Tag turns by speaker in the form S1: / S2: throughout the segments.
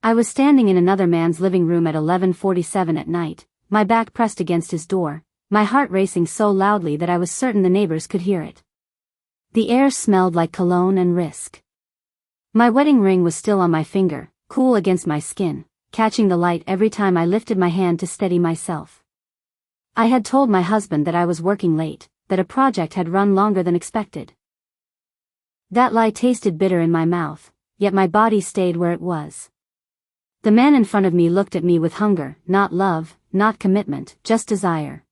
S1: I was standing in another man's living room at 11:47 at night, my back pressed against his door, my heart racing so loudly that I was certain the neighbors could hear it. The air smelled like cologne and risk. My wedding ring was still on my finger, cool against my skin, catching the light every time I lifted my hand to steady myself. I had told my husband that I was working late, that a project had run longer than expected. That lie tasted bitter in my mouth, yet my body stayed where it was. The man in front of me looked at me with hunger, not love, not commitment, just desire.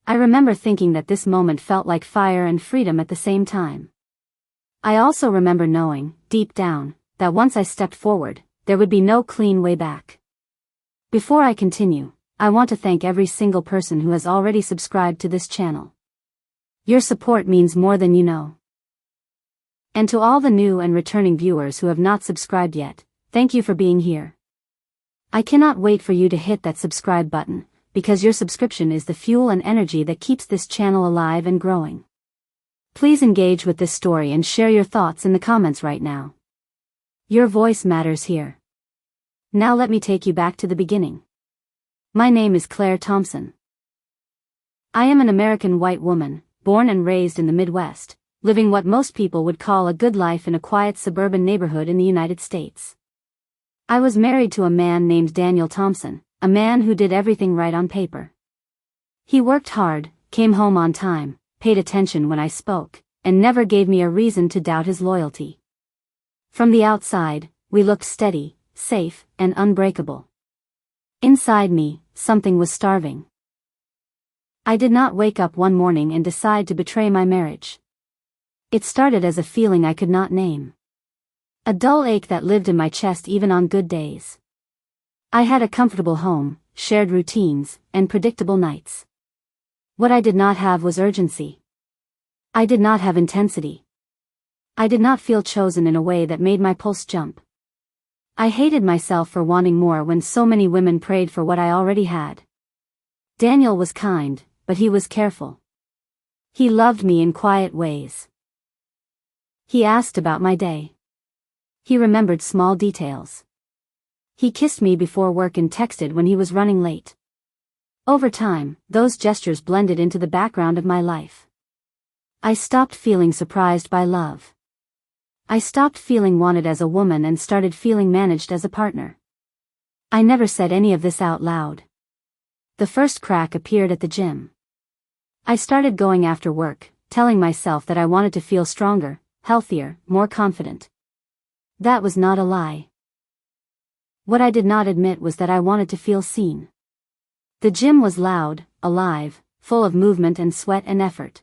S1: I remember thinking that this moment felt like fire and freedom at the same time. I also remember knowing, deep down, that once I stepped forward, there would be no clean way back. Before I continue, I want to thank every single person who has already subscribed to this channel. Your support means more than you know. And to all the new and returning viewers who have not subscribed yet, thank you for being here. I cannot wait for you to hit that subscribe button, because your subscription is the fuel and energy that keeps this channel alive and growing. Please engage with this story and share your thoughts in the comments right now. Your voice matters here. Now let me take you back to the beginning. My name is Claire Thompson. I am an American white woman, born and raised in the Midwest, living what most people would call a good life in a quiet suburban neighborhood in the United States. I was married to a man named Daniel Thompson, a man who did everything right on paper. He worked hard, came home on time, paid attention when I spoke, and never gave me a reason to doubt his loyalty. From the outside, we looked steady, safe, and unbreakable. Inside me, something was starving. I did not wake up one morning and decide to betray my marriage. It started as a feeling I could not name. A dull ache that lived in my chest even on good days. I had a comfortable home, shared routines, and predictable nights. What I did not have was urgency. I did not have intensity. I did not feel chosen in a way that made my pulse jump. I hated myself for wanting more when so many women prayed for what I already had. Daniel was kind, but he was careful. He loved me in quiet ways. He asked about my day. He remembered small details. He kissed me before work and texted when he was running late. Over time, those gestures blended into the background of my life. I stopped feeling surprised by love. I stopped feeling wanted as a woman and started feeling managed as a partner. I never said any of this out loud. The first crack appeared at the gym. I started going after work, telling myself that I wanted to feel stronger, healthier, more confident. That was not a lie. What I did not admit was that I wanted to feel seen. The gym was loud, alive, full of movement and sweat and effort.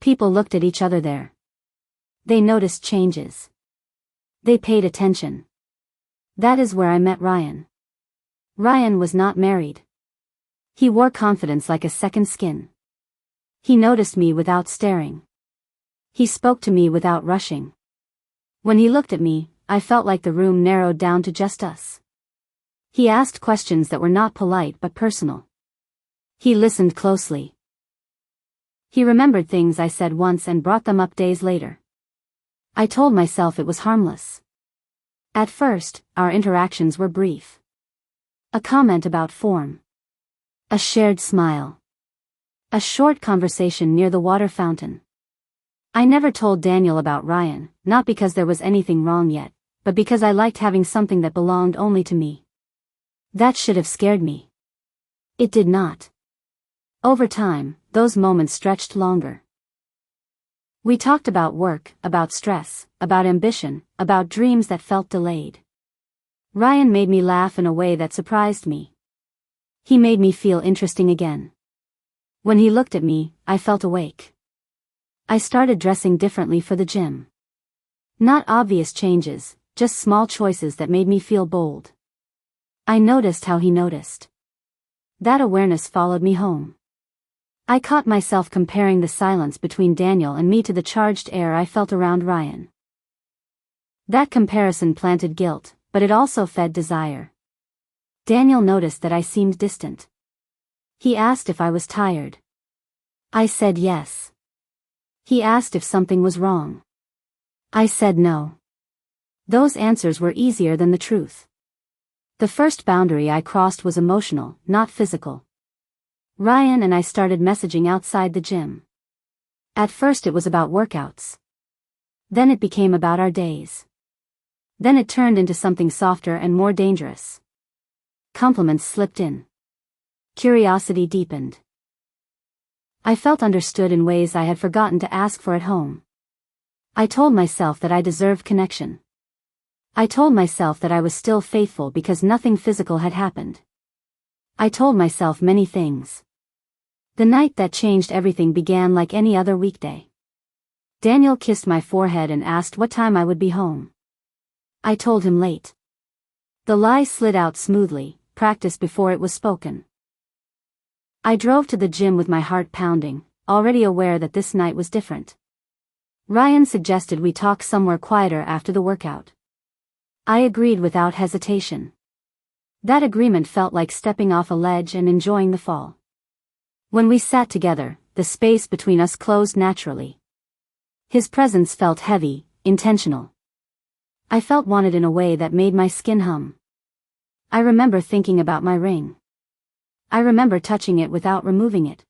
S1: People looked at each other there. They noticed changes. They paid attention. That is where I met Ryan. Ryan was not married. He wore confidence like a second skin. He noticed me without staring. He spoke to me without rushing. When he looked at me, I felt like the room narrowed down to just us. He asked questions that were not polite but personal. He listened closely. He remembered things I said once and brought them up days later. I told myself it was harmless. At first, our interactions were brief. A comment about form. A shared smile. A short conversation near the water fountain. I never told Daniel about Ryan, not because there was anything wrong yet, but because I liked having something that belonged only to me. That should have scared me. It did not. Over time, those moments stretched longer. We talked about work, about stress, about ambition, about dreams that felt delayed. Ryan made me laugh in a way that surprised me. He made me feel interesting again. When he looked at me, I felt awake. I started dressing differently for the gym. Not obvious changes, just small choices that made me feel bold. I noticed how he noticed. That awareness followed me home. I caught myself comparing the silence between Daniel and me to the charged air I felt around Ryan. That comparison planted guilt, but it also fed desire. Daniel noticed that I seemed distant. He asked if I was tired. I said yes. He asked if something was wrong. I said no. Those answers were easier than the truth. The first boundary I crossed was emotional, not physical. Ryan and I started messaging outside the gym. At first it was about workouts. Then it became about our days. Then it turned into something softer and more dangerous. Compliments slipped in. Curiosity deepened. I felt understood in ways I had forgotten to ask for at home. I told myself that I deserved connection. I told myself that I was still faithful because nothing physical had happened. I told myself many things. The night that changed everything began like any other weekday. Daniel kissed my forehead and asked what time I would be home. I told him late. The lie slid out smoothly, practiced before it was spoken. I drove to the gym with my heart pounding, already aware that this night was different. Ryan suggested we talk somewhere quieter after the workout. I agreed without hesitation. That agreement felt like stepping off a ledge and enjoying the fall. When we sat together, the space between us closed naturally. His presence felt heavy, intentional. I felt wanted in a way that made my skin hum. I remember thinking about my ring. I remember touching it without removing it.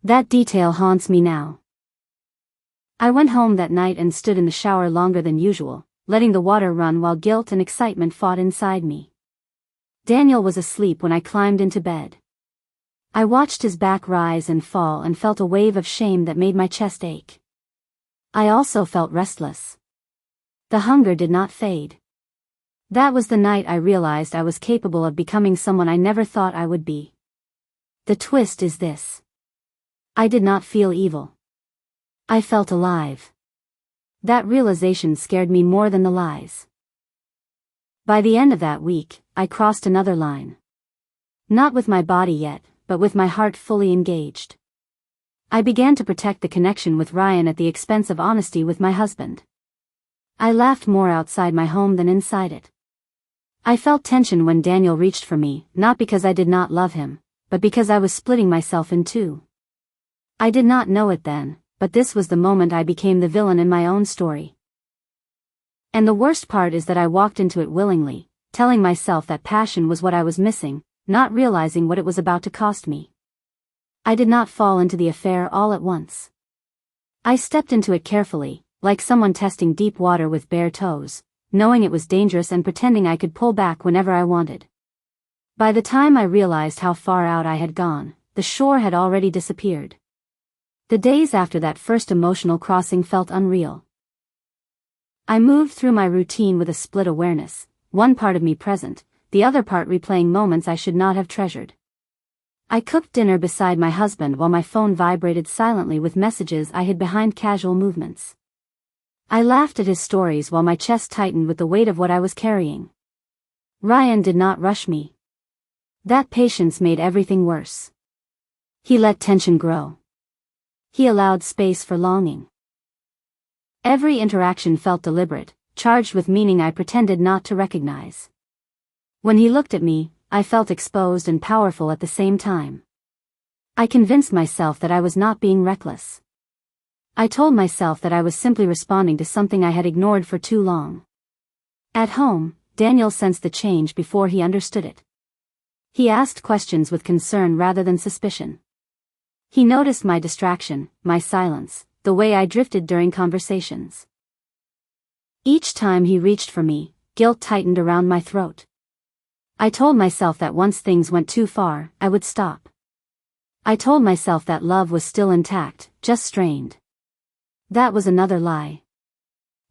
S1: That detail haunts me now. I went home that night and stood in the shower longer than usual, letting the water run while guilt and excitement fought inside me. Daniel was asleep when I climbed into bed. I watched his back rise and fall and felt a wave of shame that made my chest ache. I also felt restless. The hunger did not fade. That was the night I realized I was capable of becoming someone I never thought I would be. The twist is this. I did not feel evil. I felt alive. That realization scared me more than the lies. By the end of that week, I crossed another line. Not with my body yet, but with my heart fully engaged. I began to protect the connection with Ryan at the expense of honesty with my husband. I laughed more outside my home than inside it. I felt tension when Daniel reached for me, not because I did not love him, but because I was splitting myself in two. I did not know it then, but this was the moment I became the villain in my own story. And the worst part is that I walked into it willingly, telling myself that passion was what I was missing, not realizing what it was about to cost me. I did not fall into the affair all at once. I stepped into it carefully, like someone testing deep water with bare toes, knowing it was dangerous and pretending I could pull back whenever I wanted. By the time I realized how far out I had gone, the shore had already disappeared. The days after that first emotional crossing felt unreal. I moved through my routine with a split awareness, one part of me present, the other part replaying moments I should not have treasured. I cooked dinner beside my husband while my phone vibrated silently with messages I hid behind casual movements. I laughed at his stories while my chest tightened with the weight of what I was carrying. Ryan did not rush me. That patience made everything worse. He let tension grow. He allowed space for longing. Every interaction felt deliberate, charged with meaning I pretended not to recognize. When he looked at me, I felt exposed and powerful at the same time. I convinced myself that I was not being reckless. I told myself that I was simply responding to something I had ignored for too long. At home, Daniel sensed the change before he understood it. He asked questions with concern rather than suspicion. He noticed my distraction, my silence, the way I drifted during conversations. Each time he reached for me, guilt tightened around my throat. I told myself that once things went too far, I would stop. I told myself that love was still intact, just strained. That was another lie.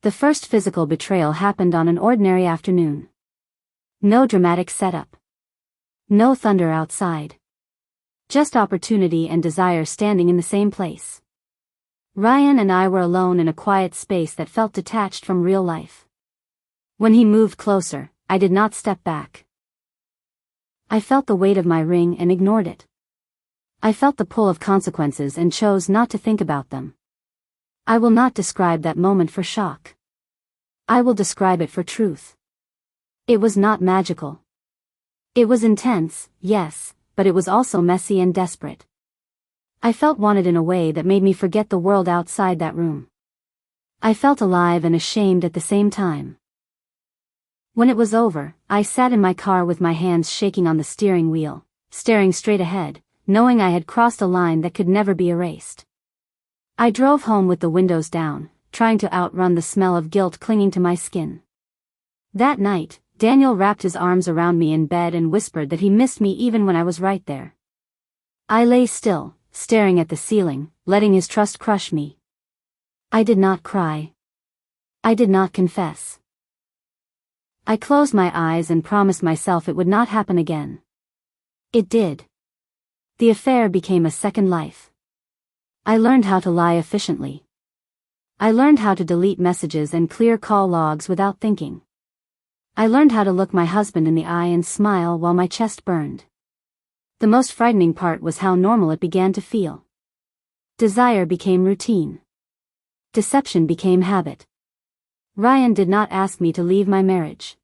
S1: The first physical betrayal happened on an ordinary afternoon. No dramatic setup. No thunder outside. Just opportunity and desire standing in the same place. Ryan and I were alone in a quiet space that felt detached from real life. When he moved closer, I did not step back. I felt the weight of my ring and ignored it. I felt the pull of consequences and chose not to think about them. I will not describe that moment for shock. I will describe it for truth. It was not magical. It was intense, yes, but it was also messy and desperate. I felt wanted in a way that made me forget the world outside that room. I felt alive and ashamed at the same time. When it was over, I sat in my car with my hands shaking on the steering wheel, staring straight ahead, knowing I had crossed a line that could never be erased. I drove home with the windows down, trying to outrun the smell of guilt clinging to my skin. That night, Daniel wrapped his arms around me in bed and whispered that he missed me even when I was right there. I lay still, staring at the ceiling, letting his trust crush me. I did not cry. I did not confess. I closed my eyes and promised myself it would not happen again. It did. The affair became a second life. I learned how to lie efficiently. I learned how to delete messages and clear call logs without thinking. I learned how to look my husband in the eye and smile while my chest burned. The most frightening part was how normal it began to feel. Desire became routine. Deception became habit. Ryan did not ask me to leave my marriage.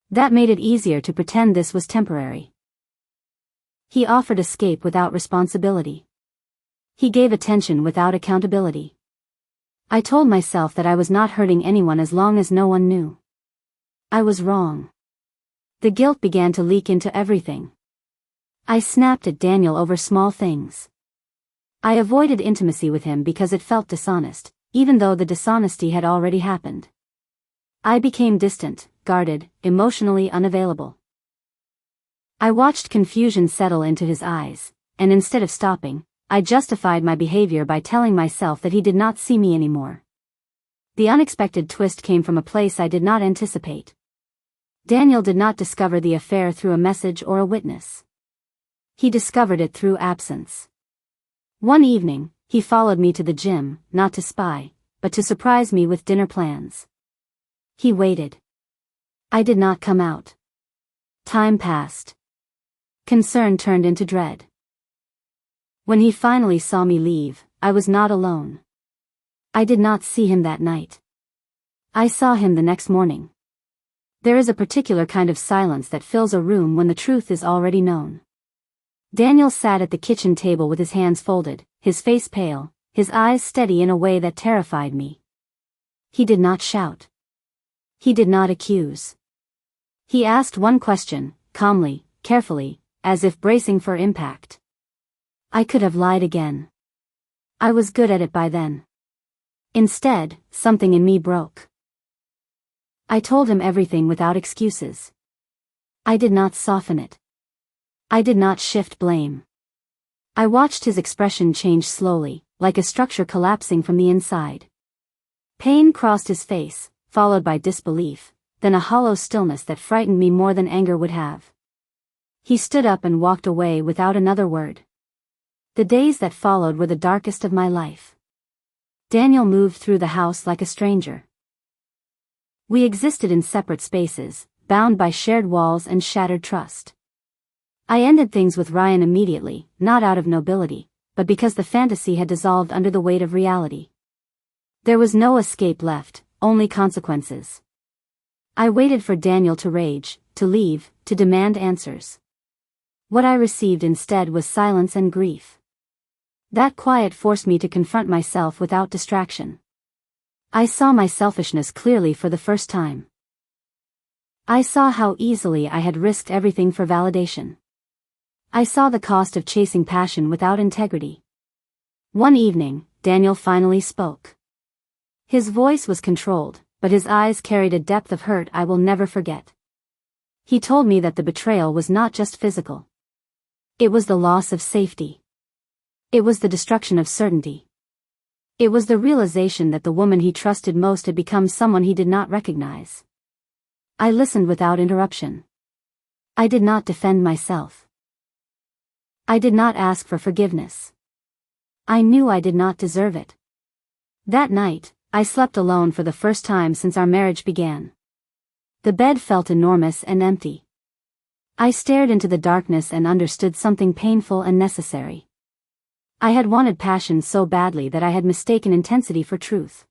S1: That made it easier to pretend this was temporary. He offered escape without responsibility. He gave attention without accountability. I told myself that I was not hurting anyone as long as no one knew. I was wrong. The guilt began to leak into everything. I snapped at Daniel over small things. I avoided intimacy with him because it felt dishonest, even though the dishonesty had already happened. I became distant, guarded, emotionally unavailable. I watched confusion settle into his eyes, and instead of stopping, I justified my behavior by telling myself that he did not see me anymore. The unexpected twist came from a place I did not anticipate. Daniel did not discover the affair through a message or a witness. He discovered it through absence. One evening, he followed me to the gym, not to spy, but to surprise me with dinner plans. He waited. I did not come out. Time passed. Concern turned into dread. When he finally saw me leave, I was not alone. I did not see him that night. I saw him the next morning. There is a particular kind of silence that fills a room when the truth is already known. Daniel sat at the kitchen table with his hands folded, his face pale, his eyes steady in a way that terrified me. He did not shout. He did not accuse. He asked one question, calmly, carefully, as if bracing for impact. I could have lied again. I was good at it by then. Instead, something in me broke. I told him everything without excuses. I did not soften it. I did not shift blame. I watched his expression change slowly, like a structure collapsing from the inside. Pain crossed his face, followed by disbelief, then a hollow stillness that frightened me more than anger would have. He stood up and walked away without another word. The days that followed were the darkest of my life. Daniel moved through the house like a stranger. We existed in separate spaces, bound by shared walls and shattered trust. I ended things with Ryan immediately, not out of nobility, but because the fantasy had dissolved under the weight of reality. There was no escape left, only consequences. I waited for Daniel to rage, to leave, to demand answers. What I received instead was silence and grief. That quiet forced me to confront myself without distraction. I saw my selfishness clearly for the first time. I saw how easily I had risked everything for validation. I saw the cost of chasing passion without integrity. One evening, Daniel finally spoke. His voice was controlled, but his eyes carried a depth of hurt I will never forget. He told me that the betrayal was not just physical. It was the loss of safety. It was the destruction of certainty. It was the realization that the woman he trusted most had become someone he did not recognize. I listened without interruption. I did not defend myself. I did not ask for forgiveness. I knew I did not deserve it. That night, I slept alone for the first time since our marriage began. The bed felt enormous and empty. I stared into the darkness and understood something painful and necessary. I had wanted passion so badly that I had mistaken intensity for truth.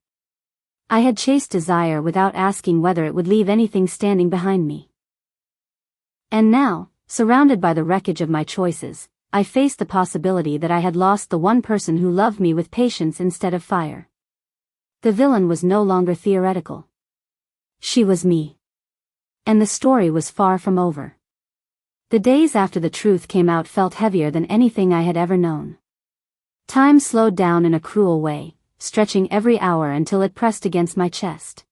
S1: I had chased desire without asking whether it would leave anything standing behind me. And now, surrounded by the wreckage of my choices, I faced the possibility that I had lost the one person who loved me with patience instead of fire. The villain was no longer theoretical. She was me. And the story was far from over. The days after the truth came out felt heavier than anything I had ever known. Time slowed down in a cruel way, stretching every hour until it pressed against my chest.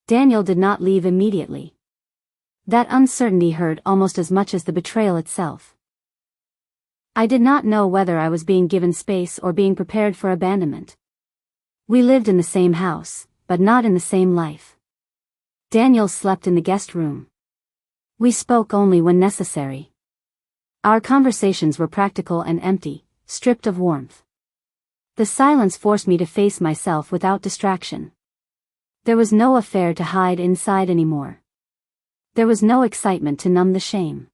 S1: Daniel did not leave immediately. That uncertainty hurt almost as much as the betrayal itself. I did not know whether I was being given space or being prepared for abandonment. We lived in the same house, but not in the same life. Daniel slept in the guest room. We spoke only when necessary. Our conversations were practical and empty, stripped of warmth. The silence forced me to face myself without distraction. There was no affair to hide inside anymore. There was no excitement to numb the shame.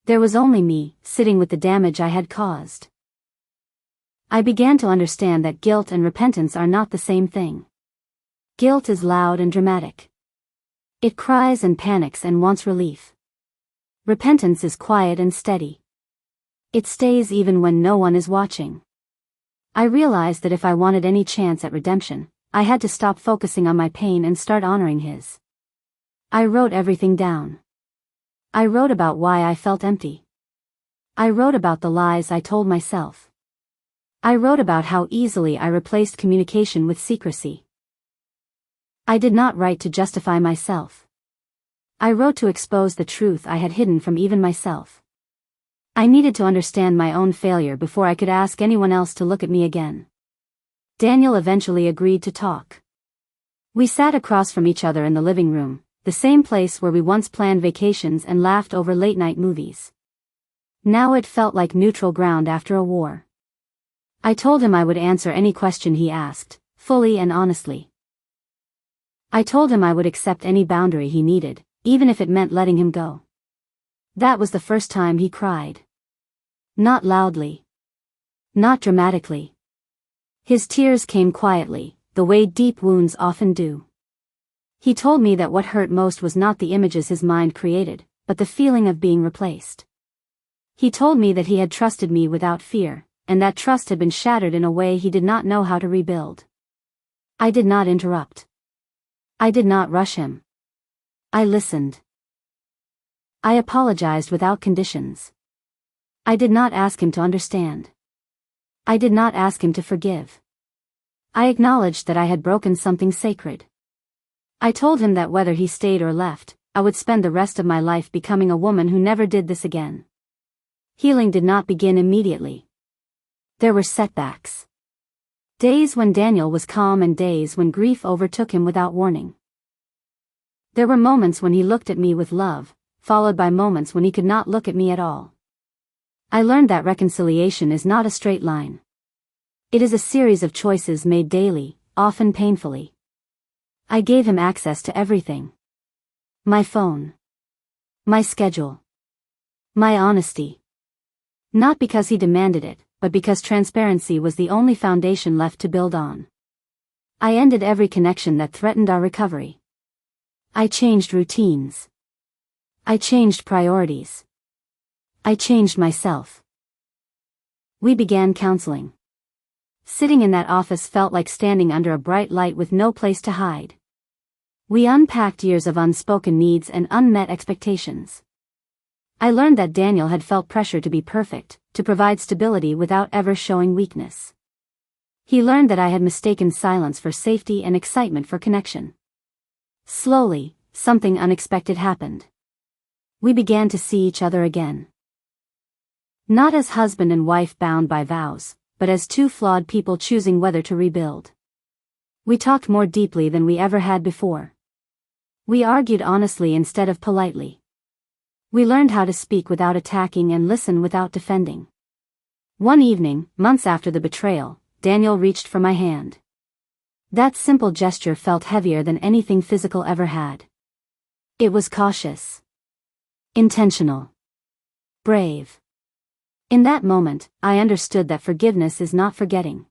S1: There was only me, sitting with the damage I had caused. I began to understand that guilt and repentance are not the same thing. Guilt is loud and dramatic. It cries and panics and wants relief. Repentance is quiet and steady. It stays even when no one is watching. I realized that if I wanted any chance at redemption, I had to stop focusing on my pain and start honoring his. I wrote everything down. I wrote about why I felt empty. I wrote about the lies I told myself. I wrote about how easily I replaced communication with secrecy. I did not write to justify myself. I wrote to expose the truth I had hidden from even myself. I needed to understand my own failure before I could ask anyone else to look at me again. Daniel eventually agreed to talk. We sat across from each other in the living room, the same place where we once planned vacations and laughed over late-night movies. Now it felt like neutral ground after a war. I told him I would answer any question he asked, fully and honestly. I told him I would accept any boundary he needed, even if it meant letting him go. That was the first time he cried. Not loudly. Not dramatically. His tears came quietly, the way deep wounds often do. He told me that what hurt most was not the images his mind created, but the feeling of being replaced. He told me that he had trusted me without fear, and that trust had been shattered in a way he did not know how to rebuild. I did not interrupt. I did not rush him. I listened. I apologized without conditions. I did not ask him to understand. I did not ask him to forgive. I acknowledged that I had broken something sacred. I told him that whether he stayed or left, I would spend the rest of my life becoming a woman who never did this again. Healing did not begin immediately. There were setbacks. Days when Daniel was calm and days when grief overtook him without warning. There were moments when he looked at me with love, followed by moments when he could not look at me at all. I learned that reconciliation is not a straight line. It is a series of choices made daily, often painfully. I gave him access to everything. My phone. My schedule. My honesty. Not because he demanded it, but because transparency was the only foundation left to build on. I ended every connection that threatened our recovery. I changed routines. I changed priorities. I changed myself. We began counseling. Sitting in that office felt like standing under a bright light with no place to hide. We unpacked years of unspoken needs and unmet expectations. I learned that Daniel had felt pressure to be perfect, to provide stability without ever showing weakness. He learned that I had mistaken silence for safety and excitement for connection. Slowly, something unexpected happened. We began to see each other again. Not as husband and wife bound by vows, but as two flawed people choosing whether to rebuild. We talked more deeply than we ever had before. We argued honestly instead of politely. We learned how to speak without attacking and listen without defending. One evening, months after the betrayal, Daniel reached for my hand. That simple gesture felt heavier than anything physical ever had. It was cautious. Intentional. Brave. In that moment, I understood that forgiveness is not forgetting.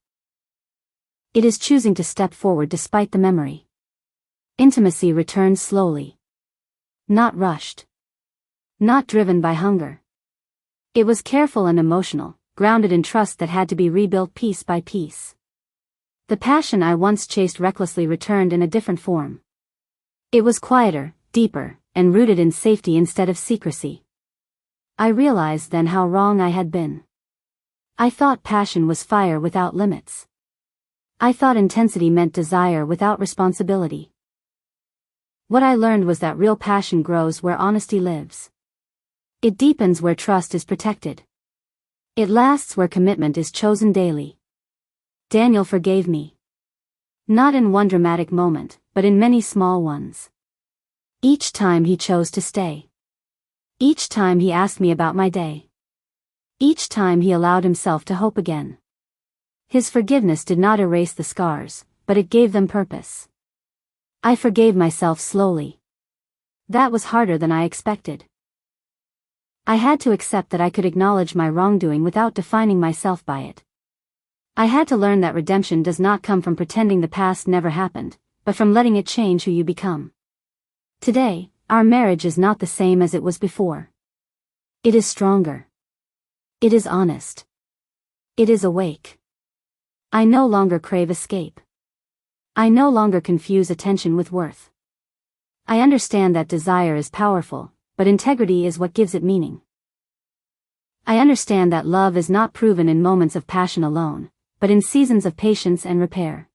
S1: It is choosing to step forward despite the memory. Intimacy returned slowly. Not rushed. Not driven by hunger. It was careful and emotional, grounded in trust that had to be rebuilt piece by piece. The passion I once chased recklessly returned in a different form. It was quieter, deeper, and rooted in safety instead of secrecy. I realized then how wrong I had been. I thought passion was fire without limits. I thought intensity meant desire without responsibility. What I learned was that real passion grows where honesty lives. It deepens where trust is protected. It lasts where commitment is chosen daily. Daniel forgave me. Not in one dramatic moment, but in many small ones. Each time he chose to stay. Each time he asked me about my day. Each time he allowed himself to hope again. His forgiveness did not erase the scars, but it gave them purpose. I forgave myself slowly. That was harder than I expected. I had to accept that I could acknowledge my wrongdoing without defining myself by it. I had to learn that redemption does not come from pretending the past never happened, but from letting it change who you become. Today, our marriage is not the same as it was before. It is stronger. It is honest. It is awake. I no longer crave escape. I no longer confuse attention with worth. I understand that desire is powerful, but integrity is what gives it meaning. I understand that love is not proven in moments of passion alone, but in seasons of patience and repair.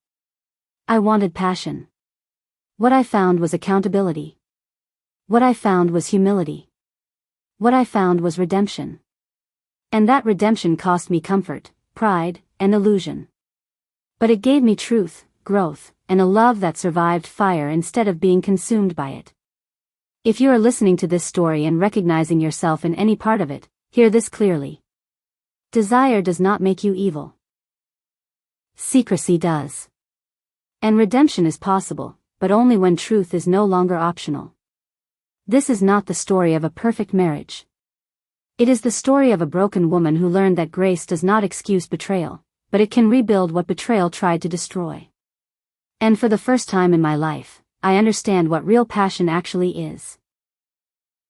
S1: I wanted passion. What I found was accountability. What I found was humility. What I found was redemption. And that redemption cost me comfort, pride, and illusion. But it gave me truth, growth, and a love that survived fire instead of being consumed by it. If you are listening to this story and recognizing yourself in any part of it, hear this clearly. Desire does not make you evil. Secrecy does. And redemption is possible, but only when truth is no longer optional. This is not the story of a perfect marriage. It is the story of a broken woman who learned that grace does not excuse betrayal, but it can rebuild what betrayal tried to destroy. And for the first time in my life, I understand what real passion actually is.